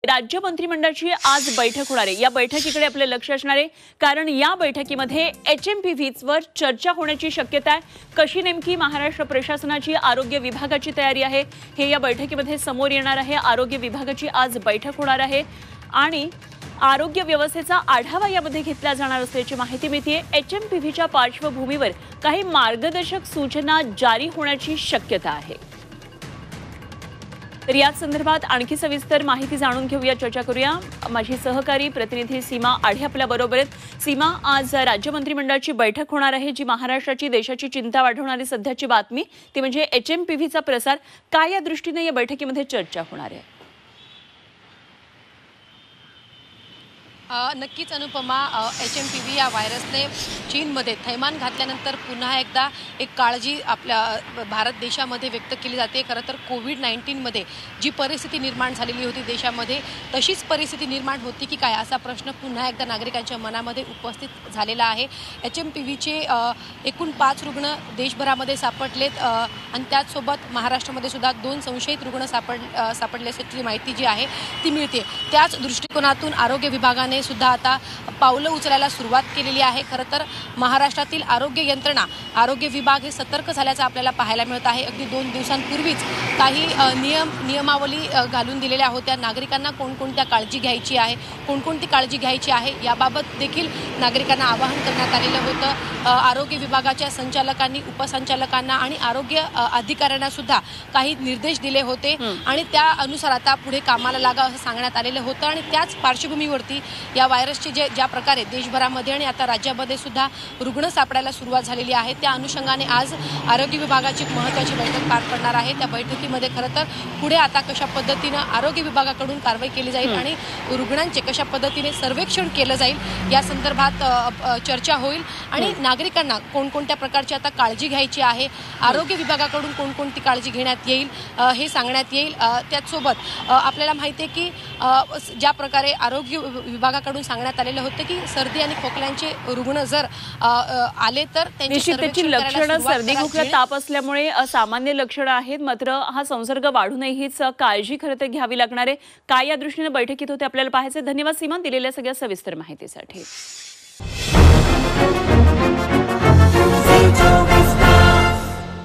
राज्य मंत्रिमंडळाची आज बैठक होणार आहे। या बैठकीकडे आपले लक्ष असणार आहे, कारण या बैठकीमध्ये HMPVवर चर्चा होण्याची शक्यता आहे। कशी नेमकी महाराष्ट्र प्रशासनाची आरोग्य विभागाची तयारी आहे हे या बैठकीमध्ये समोर येणार आहे। आरोग्य विभागाची आज बैठक होणार आहे आणि आरोग्य व्यवस्थेचा आढावा यामध्ये घेतला जाणार असल्याची माहिती मिळते। HMPVच्या पार्श्वभूमीवर काही मार्गदर्शक सूचना जारी होण्याची शक्यता आहे। तर या संदर्भात आणखी सविस्तर माहिती जाणून घेऊया, चर्चा करूया। माझी सहकारी प्रतिनिधी सीमा आढे आपल्या बरोबर आहेत। सीमा, आज राज्य मंत्रिमंडळाची बैठक होणार आहे, जी महाराष्ट्राची देशाची चिंता वाढवणारी सध्याची बातमी ती म्हणजे HMPVचा प्रसार। काय या दृष्टीने या बैठकीमध्ये चर्चा होणार आहे? नक्कीच अनुपमा, HMPV या व्हायरसने चीनमध्ये थैमान घातल्यानंतर पुन्हा एकदा एक काळजी आपल्या भारत देशामध्ये व्यक्त केली जाते। खरं तर कोविड-19मध्ये जी परिस्थिती निर्माण झालेली होती देशामध्ये, तशीच परिस्थिती निर्माण होती की काय असा प्रश्न पुन्हा एकदा नागरिकांच्या मनामध्ये उपस्थित झालेला आहे। HMPVचे एकूण 5 रुग्ण देशभरामध्ये सापडलेत आणि त्याचसोबत महाराष्ट्रामध्ये सुद्धा 2 संशयित रुग्ण सापडले असल्याची माहिती जी आहे ती मिळते। त्याच दृष्टिकोनातून आरोग्य विभागाने सुद्धा आता पावलं उचलायला सुरुवात केलेली आहे। खरं तर महाराष्ट्रातील आरोग्य यंत्रणा, आरोग्य विभाग हे सतर्क झाल्याचं आपल्याला पाहायला मिळत आहे। अगदी 2 दिवसांपूर्वीच काही नियमावली घालून दिलेल्या होत्या। नागरिकांना कोणकोणत्या काळजी घ्यायची आहे, कोणकोणती काळजी घ्यायची आहे याबाबत देखील नागरिकांना आवाहन करण्यात आलेलं होतं। आरोग्य विभागाच्या संचालकांनी, उपसंचालकांना आणि आरोग्य अधिकाऱ्यांना सुद्धा काही निर्देश दिले होते आणि त्या अनुसार आता पुढे कामाला लागा असं सांगण्यात आलेलं होतं। आणि त्याच पार्श्वभूमीवरती या व्हायरसचे ज्या प्रकारे देशभरामध्ये आणि आता राज्यामध्ये सुद्धा रुग्ण सापडायला सुरुवात झालेली आहे, त्या अनुषंगाने आज आरोग्य विभागाची एक महत्त्वाची बैठक पार पडणार आहे। त्या बैठकीमध्ये खरं तर पुढे आता कशा पद्धतीनं आरोग्य विभागाकडून कारवाई केली जाईल आणि रुग्णांचे कशा पद्धतीने सर्वेक्षण केलं जाईल या संदर्भात चर्चा होईल आणि नागरिकांना कोणकोणत्या प्रकारची आता काळजी घ्यायची आहे, आरोग्य विभागाकडून कोणकोणती काळजी घेण्यात येईल हे सांगण्यात येईल। त्याचसोबत आपल्याला माहिती आहे की ज्या प्रकारे आरोग्य विभागाकडून सांगण्यात आलेलं होतं की सर्दी आणि खोकल्यांचे रुग्ण जर आले तर त्याची लक्षणं सर्दी खोकला ताप असल्यामुळे सामान्य लक्षणं आहेत, मात्र हा संसर्ग वाढू नये हीच काळजी खरं तर घ्यावी लागणार आहे। काय या दृष्टीने बैठकीत होते आपल्याला पाहायचे। धन्यवाद सीमा, दिलेल्या सगळ्या सविस्तर माहितीसाठी।